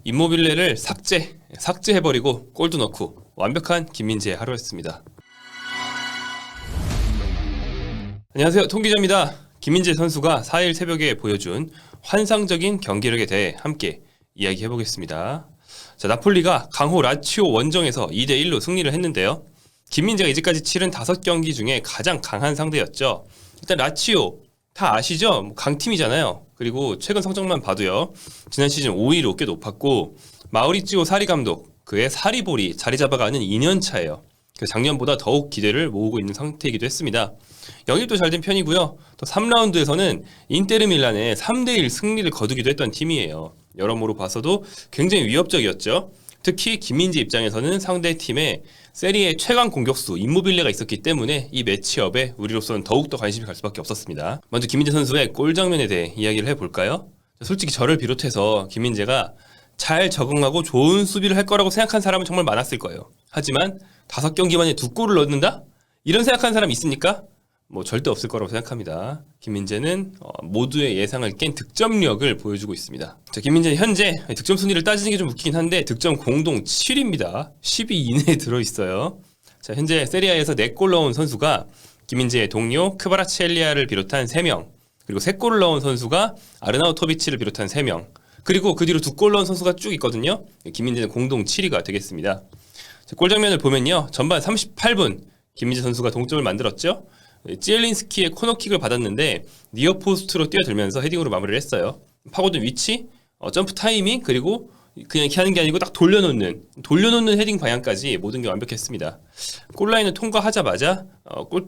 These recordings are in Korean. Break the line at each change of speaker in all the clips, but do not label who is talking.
임모빌레를 삭제해버리고 골도 넣고 완벽한 김민재의 하루였습니다. 안녕하세요, 통기자입니다. 김민재 선수가 4일 새벽에 보여준 환상적인 경기력에 대해 함께 이야기해보겠습니다. 자, 나폴리가 강호 라치오 원정에서 2대1로 승리를 했는데요. 김민재가 이제까지 치른 5경기 중에 가장 강한 상대였죠. 일단 라치오 다 아시죠? 강팀이잖아요. 그리고 최근 성적만 봐도요, 지난 시즌 5위로 꽤 높았고, 마우리찌오 사리 감독, 그의 사리볼이 자리 잡아가는 2년 차예요. 그래서 작년보다 더욱 기대를 모으고 있는 상태이기도 했습니다. 영입도 잘 된 편이고요. 또 3라운드에서는 인테르 밀란의 3대1 승리를 거두기도 했던 팀이에요. 여러모로 봐서도 굉장히 위협적이었죠. 특히 김민재 입장에서는 상대 팀에 세리에 최강 공격수 임모빌레가 있었기 때문에 이 매치업에 우리로서는 더욱더 관심이 갈 수밖에 없었습니다. 먼저 김민재 선수의 골 장면에 대해 이야기를 해볼까요? 솔직히 저를 비롯해서 김민재가 잘 적응하고 좋은 수비를 할 거라고 생각한 사람은 정말 많았을 거예요. 하지만 5경기 만에 2골을 넣는다? 이런 생각하는 사람 있습니까? 절대 없을 거라고 생각합니다. 김민재는 모두의 예상을 깬 득점력을 보여주고 있습니다. 자, 김민재는 현재 득점 순위를 따지는 게 좀 웃기긴 한데 득점 공동 7위입니다. 10위 이내에 들어있어요. 자, 현재 세리아에서 4골 넣은 선수가 김민재의 동료 크바라치엘리아를 비롯한 3명, 그리고 3골을 넣은 선수가 아르나우토비치를 비롯한 3명, 그리고 그 뒤로 2골 넣은 선수가 쭉 있거든요. 김민재는 공동 7위가 되겠습니다. 자, 골 장면을 보면요, 전반 38분 김민재 선수가 동점을 만들었죠. 찌엘린스키의 코너킥을 받았는데 니어포스트로 뛰어들면서 헤딩으로 마무리를 했어요. 파고든 위치, 점프 타이밍, 그리고 그냥 이렇게 하는 게 아니고 딱 돌려놓는 헤딩 방향까지 모든 게 완벽했습니다. 골라인을 통과하자마자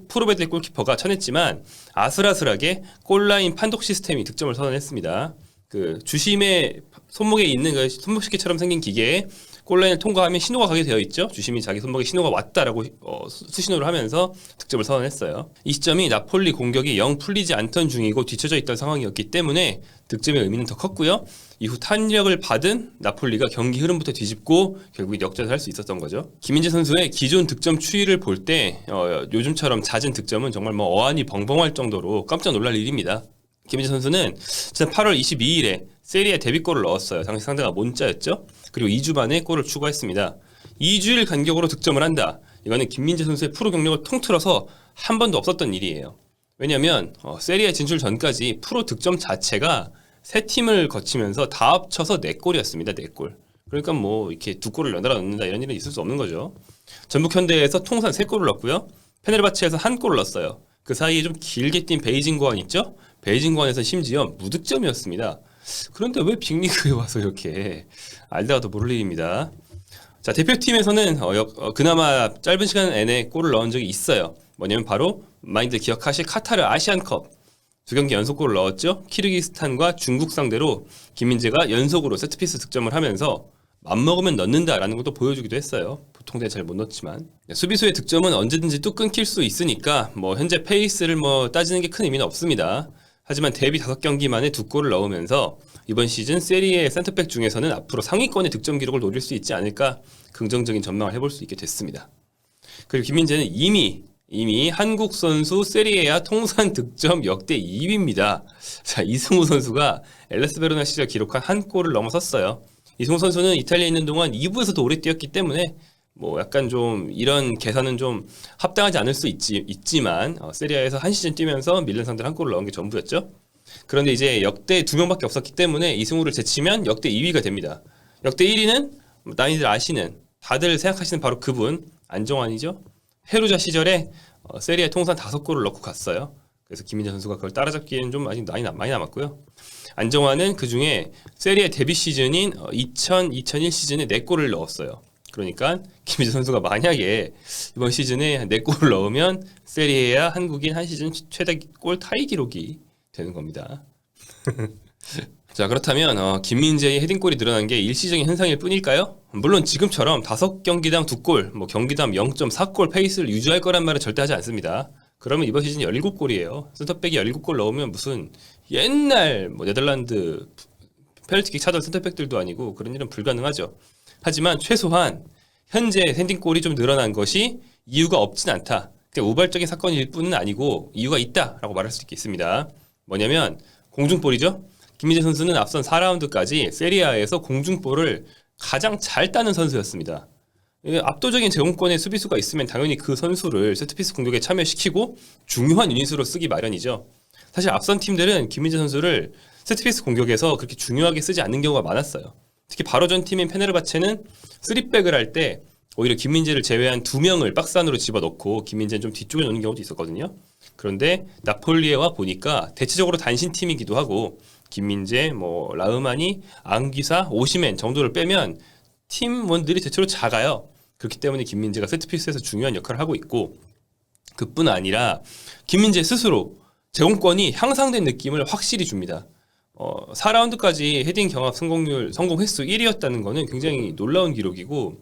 프로베드의 골키퍼가 쳐냈지만 아슬아슬하게 골라인 판독 시스템이 득점을 선언했습니다. 그 주심의 손목에 있는 그 손목시계처럼 생긴 기계에 골라인을 통과하면 신호가 가게 되어 있죠. 주심이 자기 손목에 신호가 왔다라고 수신호를 하면서 득점을 선언했어요. 이 시점이 나폴리 공격이 영 풀리지 않던 중이고 뒤쳐져 있던 상황이었기 때문에 득점의 의미는 더 컸고요. 이후 탄력을 받은 나폴리가 경기 흐름부터 뒤집고 결국 역전을 할 수 있었던 거죠. 김민재 선수의 기존 득점 추이를 볼 때 요즘처럼 잦은 득점은 정말 어안이 벙벙할 정도로 깜짝 놀랄 일입니다. 김민재 선수는 지난 8월 22일에 세리에 데뷔골을 넣었어요. 당시 상대가 몬자였죠. 그리고 2주 만에 골을 추가했습니다. 2주일 간격으로 득점을 한다. 이거는 김민재 선수의 프로 경력을 통틀어서 한 번도 없었던 일이에요. 왜냐하면 세리에 진출 전까지 프로 득점 자체가 3팀을 거치면서 다 합쳐서 4골이었습니다. 4골. 그러니까 이렇게 2골을 연달아 넣는다 이런 일은 있을 수 없는 거죠. 전북 현대에서 통산 3골을 넣었고요. 페네르바체에서 1골을 넣었어요. 그 사이에 좀 길게 뛴 베이징 고안 있죠? 베이징 고안에서 심지어 무득점이었습니다. 그런데 왜 빅리그에 와서 이렇게 알다가도 모를 일입니다. 자, 대표팀에서는 그나마 짧은 시간 내내 골을 넣은 적이 있어요. 뭐냐면 바로 많이들 기억하실 카타르 아시안컵 2경기 연속골을 넣었죠. 키르기스탄과 중국 상대로 김민재가 연속으로 세트피스 득점을 하면서 맘먹으면 넣는다라는 것도 보여주기도 했어요. 보통 잘 못 넣지만 수비수의 득점은 언제든지 또 끊길 수 있으니까 현재 페이스를 따지는 게 큰 의미는 없습니다. 하지만 데뷔 5경기 만에 2골을 넣으면서 이번 시즌 세리에 센터백 중에서는 앞으로 상위권의 득점 기록을 노릴 수 있지 않을까 긍정적인 전망을 해볼 수 있게 됐습니다. 그리고 김민재는 이미 한국 선수 세리에아 통산 득점 역대 2위입니다. 자, 이승우 선수가 엘레스 베로나 시절 기록한 한 골을 넘어섰어요. 이승우 선수는 이탈리아에 있는 동안 2부에서도 오래 뛰었기 때문에 약간 좀 이런 계산은 좀 합당하지 않을 수 있지만 세리아에서 한 시즌 뛰면서 밀란 상대로 1골을 넣은 게 전부였죠. 그런데 이제 역대 2명밖에 없었기 때문에 이승우를 제치면 역대 2위가 됩니다. 역대 1위는 많이들 아시는, 다들 생각하시는 바로 그분, 안정환이죠. 페루자 시절에 세리아 통산 5골을 넣고 갔어요. 그래서 김민재 선수가 그걸 따라잡기에는 좀 아직 많이 남았고요. 안정환은 그중에 세리아 데뷔 시즌인 2000-2001 시즌에 4골을 넣었어요. 그러니까 김민재 선수가 만약에 이번 시즌에 4골을 넣으면 세리에아 한국인 한 시즌 최다 골 타이 기록이 되는 겁니다. 자, 그렇다면 김민재의 헤딩골이 늘어난 게 일시적인 현상일 뿐일까요? 물론 지금처럼 5경기당 2골, 경기당 0.4골 페이스를 유지할 거란 말은 절대 하지 않습니다. 그러면 이번 시즌 17골이에요. 센터백이 17골 넣으면 무슨 옛날 네덜란드 페널티킥 차던 센터백들도 아니고 그런 일은 불가능하죠. 하지만 최소한 현재 헤딩골이 좀 늘어난 것이 이유가 없진 않다. 그냥 우발적인 사건일 뿐은 아니고 이유가 있다라고 말할 수 있겠습니다. 뭐냐면 공중볼이죠. 김민재 선수는 앞선 4라운드까지 세리아에서 공중볼을 가장 잘 따는 선수였습니다. 압도적인 제공권의 수비수가 있으면 당연히 그 선수를 세트피스 공격에 참여시키고 중요한 유닛으로 쓰기 마련이죠. 사실 앞선 팀들은 김민재 선수를 세트피스 공격에서 그렇게 중요하게 쓰지 않는 경우가 많았어요. 특히 바로 전 팀인 페네르바체는 3백을 할 때 오히려 김민재를 제외한 2명을 박스 안으로 집어넣고 김민재는 좀 뒤쪽에 놓는 경우도 있었거든요. 그런데 나폴리에와 보니까 대체적으로 단신 팀이기도 하고 김민재, 라흐마니, 앙기사, 오시멘 정도를 빼면 팀원들이 대체로 작아요. 그렇기 때문에 김민재가 세트피스에서 중요한 역할을 하고 있고, 그뿐 아니라 김민재 스스로 제공권이 향상된 느낌을 확실히 줍니다. 4라운드까지 헤딩 경합 성공 횟수 1위였다는 거는 굉장히 놀라운 기록이고,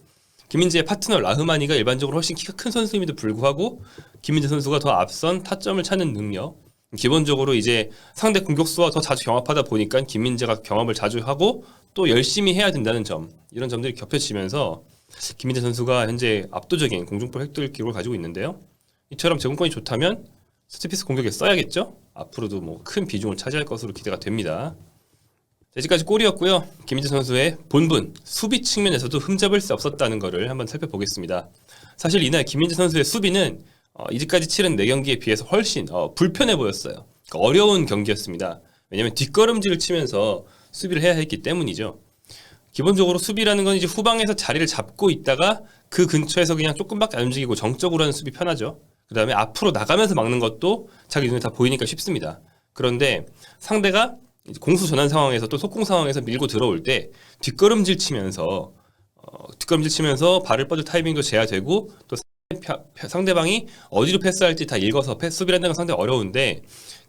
김민재의 파트너 라흐마니가 일반적으로 훨씬 키가 큰 선수임에도 불구하고 김민재 선수가 더 앞선 타점을 찾는 능력, 기본적으로 이제 상대 공격수와 더 자주 경합하다 보니까 김민재가 경합을 자주 하고 또 열심히 해야 된다는 점, 이런 점들이 겹쳐지면서 김민재 선수가 현재 압도적인 공중볼 획득 기록을 가지고 있는데요. 이처럼 제공권이 좋다면 세트피스 공격에 써야겠죠? 앞으로도 큰 비중을 차지할 것으로 기대가 됩니다. 여기까지 골이었고요. 김민재 선수의 본분, 수비 측면에서도 흠잡을 수 없었다는 것을 한번 살펴보겠습니다. 사실 이날 김민재 선수의 수비는 이제까지 치른 4경기에 비해서 훨씬 불편해 보였어요. 그러니까 어려운 경기였습니다. 왜냐하면 뒷걸음질을 치면서 수비를 해야 했기 때문이죠. 기본적으로 수비라는 건 이제 후방에서 자리를 잡고 있다가 그 근처에서 그냥 조금밖에 안 움직이고 정적으로 하는 수비 편하죠. 그 다음에 앞으로 나가면서 막는 것도 자기 눈에 다 보이니까 쉽습니다. 그런데 상대가 공수 전환 상황에서 또 속공 상황에서 밀고 들어올 때 뒷걸음질 치면서 발을 뻗을 타이밍도 제한되고 또 상대방이 어디로 패스할지 다 읽어서 수비를 한다는 건 상당히 어려운데,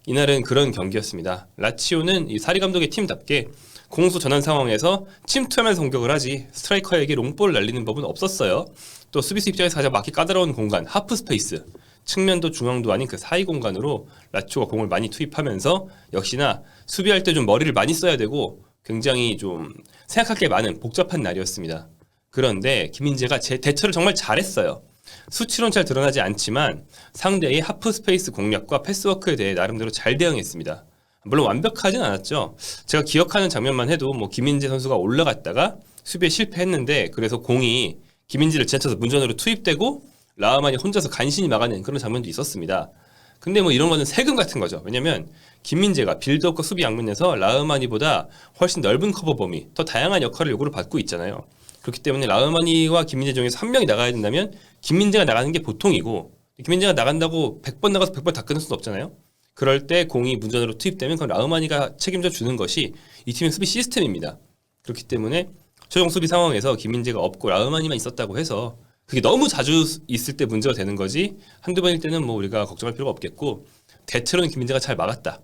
이날은 그런 경기였습니다. 라치오는 이 사리 감독의 팀답게 공수 전환 상황에서 침투하면서 공격을 하지 스트라이커에게 롱볼을 날리는 법은 없었어요. 또 수비수 입장에서 가장 막기 까다로운 공간, 하프 스페이스, 측면도 중앙도 아닌 그 사이 공간으로 라치오가 공을 많이 투입하면서 역시나 수비할 때 좀 머리를 많이 써야 되고 굉장히 좀 생각할 게 많은 복잡한 날이었습니다. 그런데 김민재가 대처를 정말 잘했어요. 수치로는 잘 드러나지 않지만 상대의 하프 스페이스 공략과 패스워크에 대해 나름대로 잘 대응했습니다. 물론 완벽하진 않았죠. 제가 기억하는 장면만 해도 김민재 선수가 올라갔다가 수비에 실패했는데, 그래서 공이 김민재를 지나쳐서 문전으로 투입되고 라흐마니 혼자서 간신히 막아낸 그런 장면도 있었습니다. 근데 이런 거는 세금 같은 거죠. 왜냐면 김민재가 빌드업과 수비 양면에서 라흐마니보다 훨씬 넓은 커버 범위, 더 다양한 역할을 요구를 받고 있잖아요. 그렇기 때문에 라흐마니와 김민재 중에서 한 명이 나가야 된다면 김민재가 나가는 게 보통이고, 김민재가 나간다고 100번 나가서 100번 다 끊을 수는 없잖아요. 그럴 때 공이 문전으로 투입되면 그건 라흐마니가 책임져 주는 것이 이 팀의 수비 시스템입니다. 그렇기 때문에 최종 수비 상황에서 김민재가 없고 라흐마니만 있었다고 해서 그게 너무 자주 있을 때 문제가 되는 거지, 한두 번일 때는 우리가 걱정할 필요가 없겠고, 대체로는 김민재가 잘 막았다.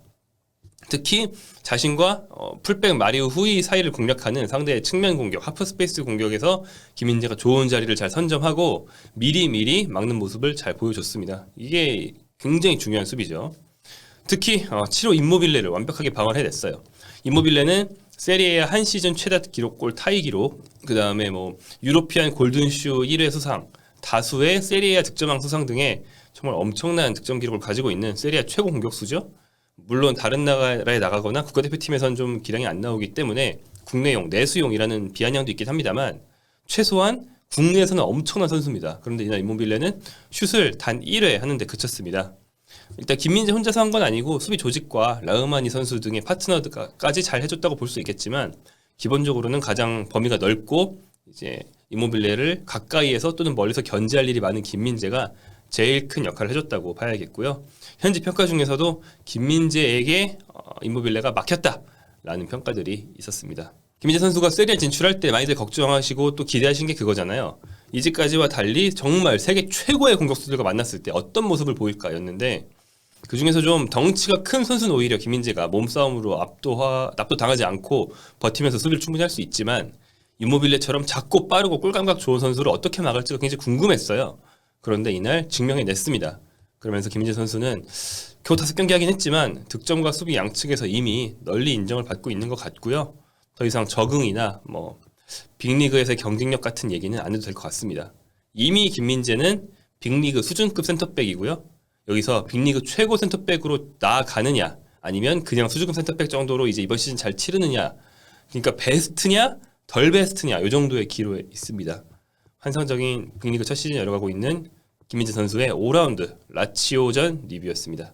특히 자신과 풀백 마리우 후이 사이를 공략하는 상대의 측면 공격, 하프 스페이스 공격에서 김민재가 좋은 자리를 잘 선점하고 미리 막는 모습을 잘 보여줬습니다. 이게 굉장히 중요한 수비죠. 특히 치로 임모빌레를 완벽하게 방어를 해냈어요. 임모빌레는 세리에 한 시즌 최다 기록골 타이 기록, 그 다음에 유로피안 골든슈 1회 수상, 다수의 세리에 득점왕 수상 등의 정말 엄청난 득점 기록을 가지고 있는 세리에 최고 공격수죠. 물론 다른 나라에 나가거나 국가대표팀에서는 좀 기량이 안 나오기 때문에 국내용, 내수용이라는 비아냥도 있긴 합니다만 최소한 국내에서는 엄청난 선수입니다. 그런데 이날 임모빌레는 슛을 단 1회 하는데 그쳤습니다. 일단 김민재 혼자서 한 건 아니고 수비 조직과 라흐마니 선수 등의 파트너까지 잘 해줬다고 볼 수 있겠지만, 기본적으로는 가장 범위가 넓고 이제 임모빌레를 가까이에서 또는 멀리서 견제할 일이 많은 김민재가 제일 큰 역할을 해줬다고 봐야겠고요. 현지 평가 중에서도 김민재에게 임모빌레가 막혔다라는 평가들이 있었습니다. 김민재 선수가 세리에 진출할 때 많이들 걱정하시고 또 기대하신 게 그거잖아요. 이제까지와 달리 정말 세계 최고의 공격수들과 만났을 때 어떤 모습을 보일까였는데, 그 중에서 좀 덩치가 큰 선수는 오히려 김민재가 몸싸움으로 압도당하지 않고 버티면서 수비를 충분히 할 수 있지만, 임모빌레처럼 작고 빠르고 꿀감각 좋은 선수를 어떻게 막을지가 굉장히 궁금했어요. 그런데 이날 증명해냈습니다. 그러면서 김민재 선수는 겨우 5경기 하긴 했지만 득점과 수비 양측에서 이미 널리 인정을 받고 있는 것 같고요. 더 이상 적응이나 빅리그에서의 경쟁력 같은 얘기는 안 해도 될 것 같습니다. 이미 김민재는 빅리그 수준급 센터백이고요. 여기서 빅리그 최고 센터백으로 나아가느냐 아니면 그냥 수주금 센터백 정도로 이제 이번 시즌 잘 치르느냐. 그러니까 베스트냐 덜 베스트냐 이 정도의 기로에 있습니다. 환상적인 빅리그 첫 시즌 열어가고 있는 김민재 선수의 5라운드 라치오전 리뷰였습니다.